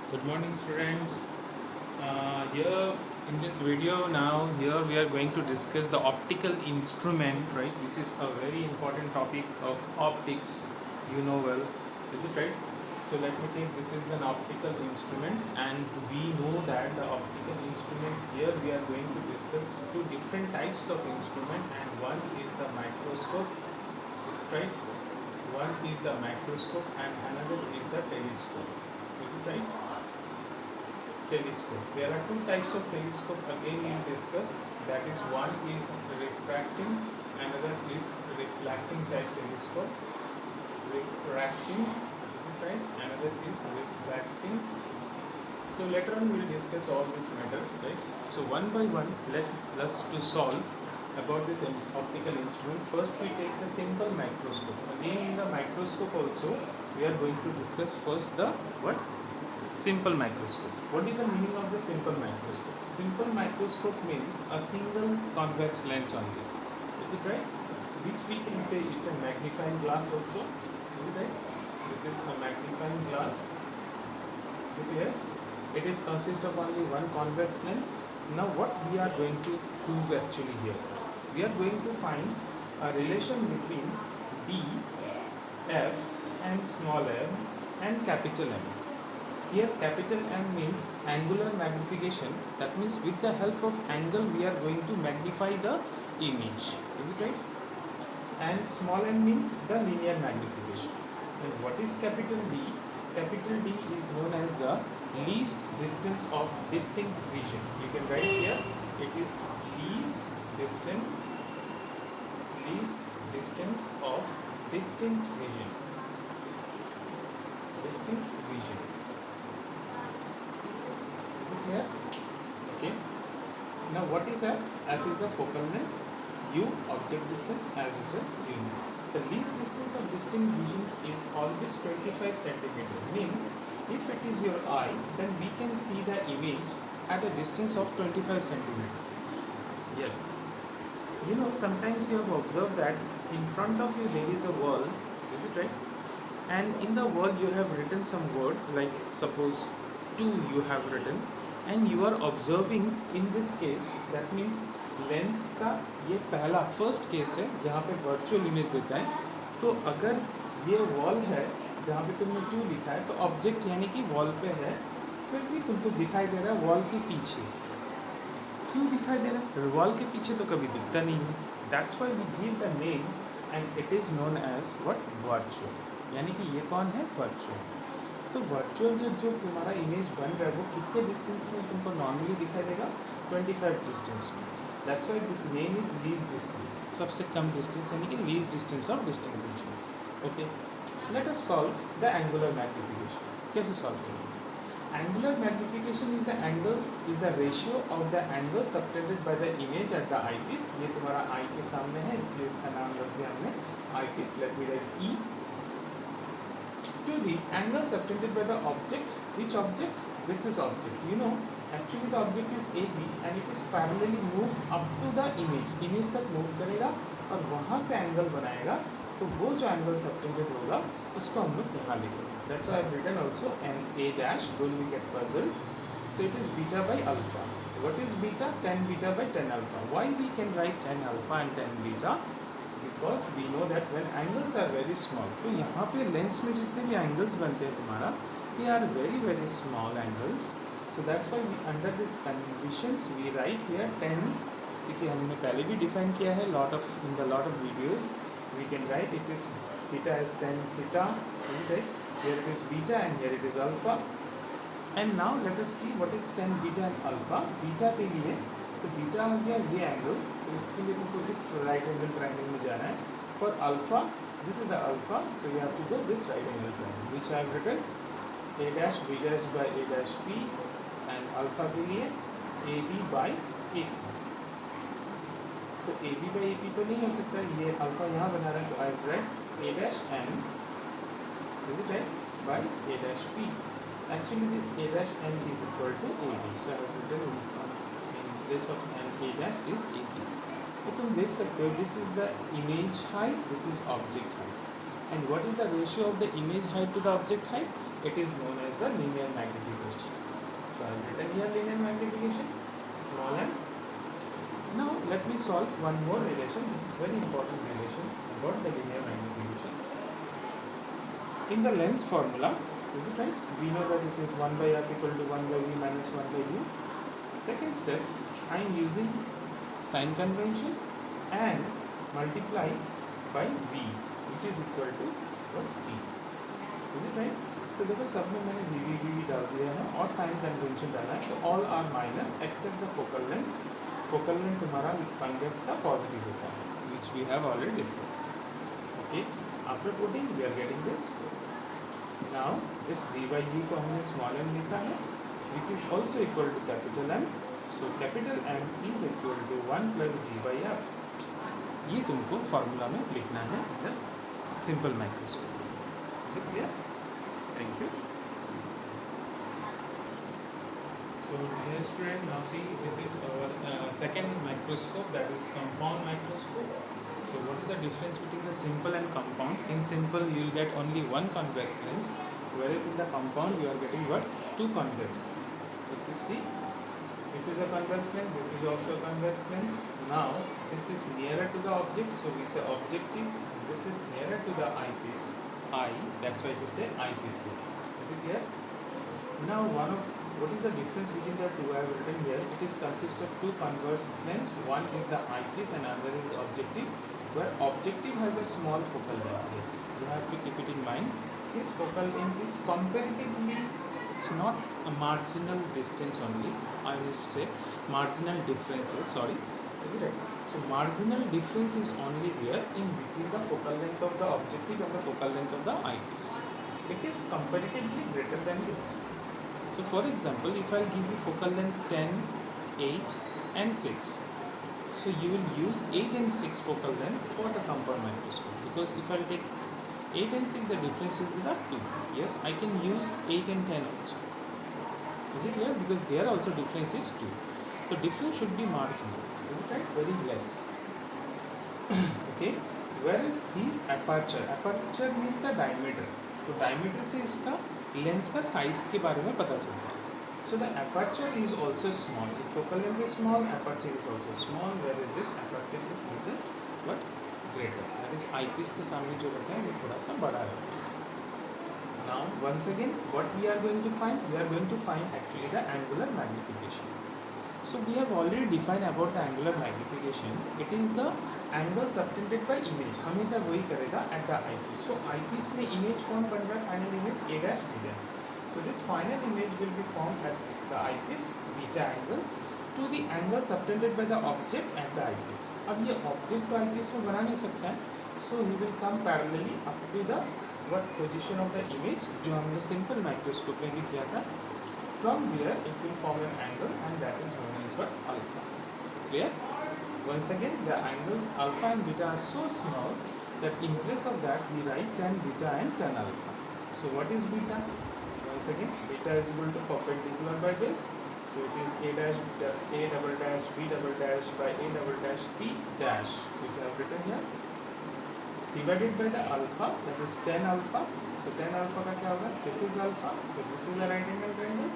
Good morning, students. Here in this video now, here we are going to discuss the optical instrument, right, which is a very important topic of optics. You know well, is it right? So let me take this is an optical instrument, and we know that the optical instrument here we are going to discuss two different types of instrument, and one is the microscope. Is it right? One is the microscope, and another is the telescope. Is it right? Telescope. There are two types of telescope again we discuss. That is, one is refracting, another is reflecting type telescope. Refracting, is it right? Another is reflecting. So later on we will discuss all this matter, right? So one by one, let us to solve about this optical instrument. First we take the simple microscope. Again in the microscope also we are going to discuss first the what? Simple microscope. What is the meaning of the simple microscope? Simple microscope means a single convex lens only. Is it right? Which we can say is a magnifying glass also. Is it right? This is a magnifying glass. Is it clear? It is consist of only one convex lens. Now what we are going to prove actually here? We are going to find a relation between D, F and small m and capital M. Here capital M means angular magnification. That means with the help of angle we are going to magnify the image. Is it right? And small m means the linear magnification. And what is capital D? Capital D is known as the least distance of distinct vision. You can write here, it is least distance of distinct vision. Distinct vision. Is it clear? Okay. Now what is F? F is the focal length. U, object distance, as usual, you know. The least distance of distinct visions is always 25 centimeter. Means if it is your eye, then we can see the image at a distance of 25 centimeter. Yes. You know, sometimes you have observed that in front of you there is a wall. Is it right? And in the wall you have written some word, like suppose 2 you have written, and you are observing in this case. That means lens का ये पहला first case है जहाँ पे virtual image देता है. तो अगर ये वॉल है जहाँ पे तुमने 2 लिखा है, तो ऑब्जेक्ट यानी कि वॉल पे है, फिर भी तुमको दिखाई दे रहा है वॉल के पीछे. क्यों दिखाई दे रहा है? वॉल के पीछे तो कभी दिखता नहीं है. That's why we give the name and it is known as what? Virtual. यानी कि ये कौन है? वर्चुअल. तो वर्चुअल जो तुम्हारा इमेज बन रहा है वो कितने डिस्टेंस में तुमको नॉर्मली दिखाई देगा? 25 डिस्टेंस में. That's why this name is least distance. सबसे कम डिस्टेंस यानी कि least distance of distinct vision. Okay, let us solve the angular magnification. कैसे सॉल्व करेंगे? Angular magnification is the angles is the ratio of the angle subtended by the image at the eyepiece. ये तुम्हारा आई के सामने है, इसलिए इसका नाम रख दिया हमने eyepiece. Let me write E to the angle subtended by the object. Which object? This is object. You know, actually the object is AB and it is parallelly moved up to the image. Image तक move करेगा और वहाँ से angle बनाएगा. तो वो जो angle subtended होगा उसको हम लोग यहाँ लिखेंगे. That's why I have written also an A dash. Don't we get puzzled? So it is beta by alpha. What is beta? Tan beta by tan alpha. Why we can write tan alpha and tan beta? Because we know that when angles are very small, तो यहाँ पे lens में जितने भी angles बनते हैं तुम्हारा, they are very very small angles. So that's why we, under this conditions we write here 10, क्योंकि हमने पहले भी डिफाइन किया है in the lot of videos. We can write it is theta as tan theta. Right? Here it is beta and here it is alpha. And now let us see what is tan beta and alpha. Beta के लिए तो beta आ गया ये angle, तो इसके लिए तुमको इस राइट एंगल ट्रायंगल में जाना है. For alpha, this is the alpha, so you have to go this right angle triangle which I have written a dash b dash by a dash p, and alpha के लिए a b by a p. तो a b by a p तो नहीं हो सकता, ये alpha यहाँ बना रहा है, तो I have write a dash n, is it right, by a dash p. Actually this a dash n is equal to a b, so I have written place of an A dash is AP. तो तुम देख सकते हो, this is the image height, this is object height. And what is the ratio of the image height to the object height? it is known as the linear magnification. So I have written here linear magnification, small m. Now let me solve one more relation. This is very important relation about the linear magnification. In the lens formula, is it right? We know that it is 1 by f equal to 1 by v minus 1 by u. Second step, I am using sign convention and multiply by v, which is equal to what? E. Is it right? तो देखो सब में मैंने we डाल दिया है और sign convention डाला है, तो all are minus except the focal length. Focal length तुम्हारा कॉन्वेक्स का पॉजिटिव होता है, which we have already discuss. Okay, after putting we are getting this. Now this v by u को हमने स्मॉल m लिखा है, which is also equal to capital M. So capital M is equal to 1 plus d by f. ये तुमको formula में लिखना है दस simple microscope. Is it clear? Thank you. So dear student, now see, this is our second microscope, that is compound microscope. So what is the difference between the simple and compound? In simple you will get only one convex lens, whereas in the compound you are getting what? Two convex lens. So you see, this is a convex lens, this is also a convex lens. Now this is nearer to the object, so we say objective. This is nearer to the eyepiece. That's why we say eyepiece lens. Is it clear? Now what is the difference between the two? I have written here. It is consist of two converse lens. One is the eyepiece and another is objective. Where objective has a small focal length. Yes, you have to keep it in mind. This focal length is comparatively, it's not a marginal distance only. I will say marginal differences. Sorry. Is it right? So marginal difference is only there in between the focal length of the objective and the focal length of the eyepiece. It is comparatively greater than this. So for example, if I give you focal length 10, 8 and 6, so you will use 8 and 6 focal length for the compound microscope, because if I take 8 and 6, the difference will be the 2. Yes, I can use 8 and 10 also. Is it clear? Because there also difference is 2. So difference should be marginal. Is it right? Very less. Okay. Whereas his aperture means the diameter. तो diameter से इसका lens का size के बारे में पता चलता है. So the aperture is also small. If focal length is small, aperture is also small. Whereas this aperture is little but greater. That is eyepiece के सामने जो रहता है वो थोड़ा सा बड़ा रहता है. Now once again, what we are going to find? We are going to find actually the angular magnification. So we have already defined about the angular magnification. It is the angle subtended by image. हमेशा वही करेगा at the eyepiece. So eyepiece में image कौन बन रहा है? Final image A dash B dash. So this final image will be formed at the eyepiece beta angle to the angle subtended by the object at the eyepiece. अब ये object तो eyepiece में बना नहीं सकता है. So he will come parallelly up to the what position of the image जो हमने simple microscope में भी किया था. From here it will form an angle and that is known as what? Alpha. Clear? Once again, the angles alpha and beta are so small that in place of that we write tan beta and tan alpha. So what is beta? Once again, beta is equal to perpendicular by base. So it is a dash beta, a double dash b double dash by a double dash p dash, which I have written here, divided by the alpha, that is tan alpha. So tan alpha का क्या होगा? This is alpha. So this is a right angle triangle.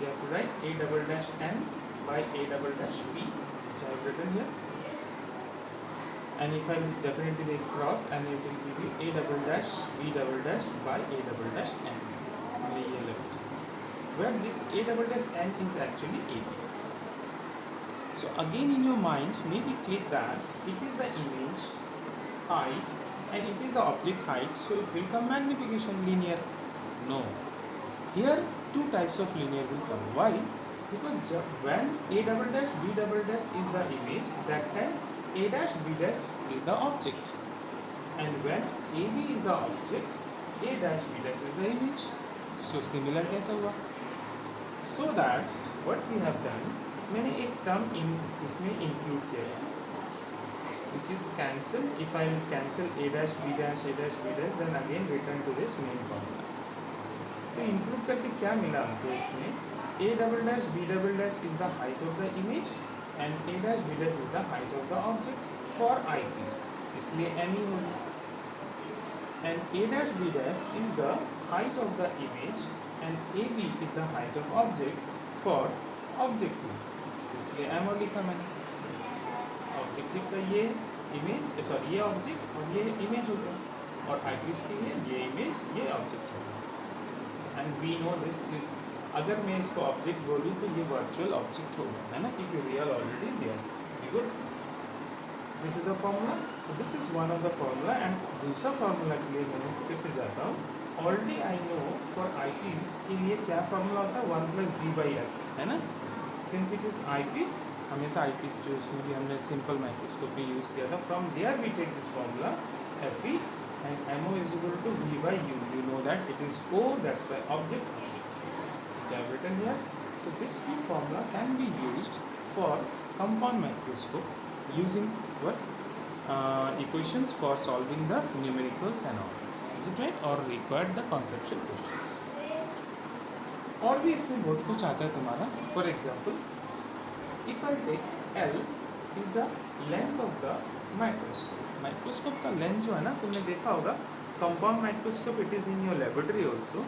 You have to write a double dash n by a double dash p, which I have written here. And if I definitely take cross, and it will give you a double dash b double dash by a double dash n. हमने ये left. Where this a double dash n is actually AB. So again in your mind, maybe click that it is the image height and it is the object height, so it will come magnification linear. No. Here two types of linear will come. Why? Because when a double dash b double dash is the image, that time a dash b dash is the object. And when AB is the object, a dash b dash is the image. So similar कैसा हुआ? So that what we have done, मैंने एक term इसमें include किया है, which is cancel. If I will cancel a dash b dash, then again return to this main formula. तो include करके क्या मिला हमको इसमें? a double dash b double dash is the height of the image and a dash b dash is the height of the object for eyepiece. इसलिए m ही होगा. And a dash b dash is the height of the image and AB is the height of object for objective. इसलिए M और लिखा मैंने, objective का ये image, sorry ये object और ये इमेज हो गया, और आईपीस के लिए ये इमेज ये ऑब्जेक्ट होगा। And we know this is, अगर मैं इसको ऑब्जेक्ट बोलूँ तो ये वर्चुअल ऑब्जेक्ट होगा, है ना, क्योंकि real already there. Good, this is the formula. So this is one of the formula. And दूसरा फॉर्मूला के लिए मैं फिर से जाता हूँ। Already I know for eyepiece के लिए क्या फॉर्मूला होता है, 1+d/f, है ना। सिंस इट इज आईपीस, हमेशा आईपीस जो इसमें भी हमने सिंपल माइक्रोस्कोप में यूज़ किया था, from there we take this formula Fe and MO is equal to V/U. You know that it is O, that's why object, which I have written here. So this two formula can be used for compound microscope using what? Equations for solving the numericals and all. Is it right? Or required the conceptual questions. और भी इसमें बहुत कुछ आता है तुम्हारा. For example, if I take L is the length of the microscope. Microscope का length जो है ना, तुमने देखा होगा compound microscope, it is in your laboratory also,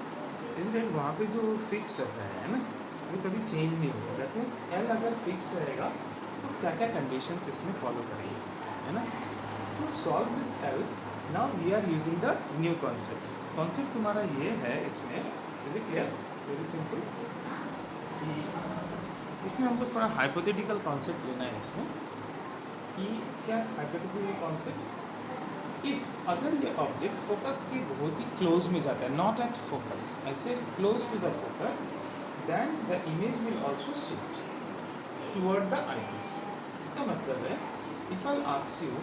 is it, वहाँ पे जो फिक्स्ड रहता है ना, वो कभी चेंज नहीं होगा। दैट मीन्स एल अगर फिक्स्ड रहेगा तो क्या क्या कंडीशंस इसमें फॉलो करेंगे, है ना। To solve this L, now we are using the new concept. Concept तुम्हारा ये है इसमें, is it clear, very simple, कि इसमें हमको थोड़ा हाइपोथेटिकल कॉन्सेप्ट लेना है इसमें, कि क्या हाइपोथेटिकल कॉन्सेप्ट, इफ अगर ये ऑब्जेक्ट फोकस के बहुत ही क्लोज में जाता है, नॉट एट फोकस, ऐसे close to the focus, then the image will also shift toward the eyepiece. इसका मतलब है, if I ask you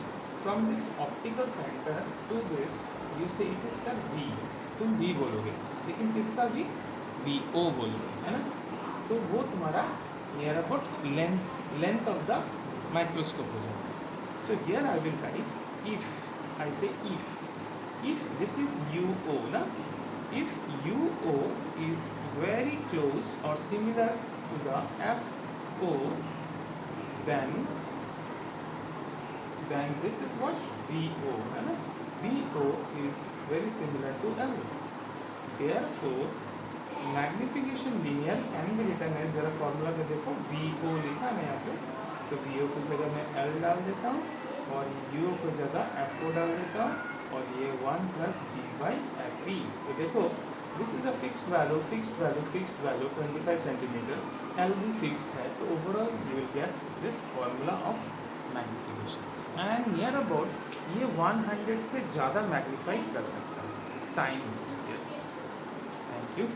from this optical centre to this, you say it is sir v, तुम v बोलोगे, लेकिन किसका we, V O बोलोगे, है ना। तो वो तुम्हारा near about length of the microscope हो जाएगा। So here I will write, if I say if this is UO na, if UO is very close or similar to the FO, then this is what VO है ना, VO is very similar to L, therefore magnification linear can be written as, जरा formula का देखो, VO लिखा है यहाँ पे, तो VO की जगह मैं L डाल देता हूँ और UO की जगह FO डाल देता हूँ, और ये 1+d/FE। तो देखो, this is a fixed value 25 centimetre, L भी फिक्स्ड है, तो overall you will get this formula of magnification. And near about ये 100 से ज़्यादा मैग्नीफाई कर सकता है टाइम्स। Yes, thank you.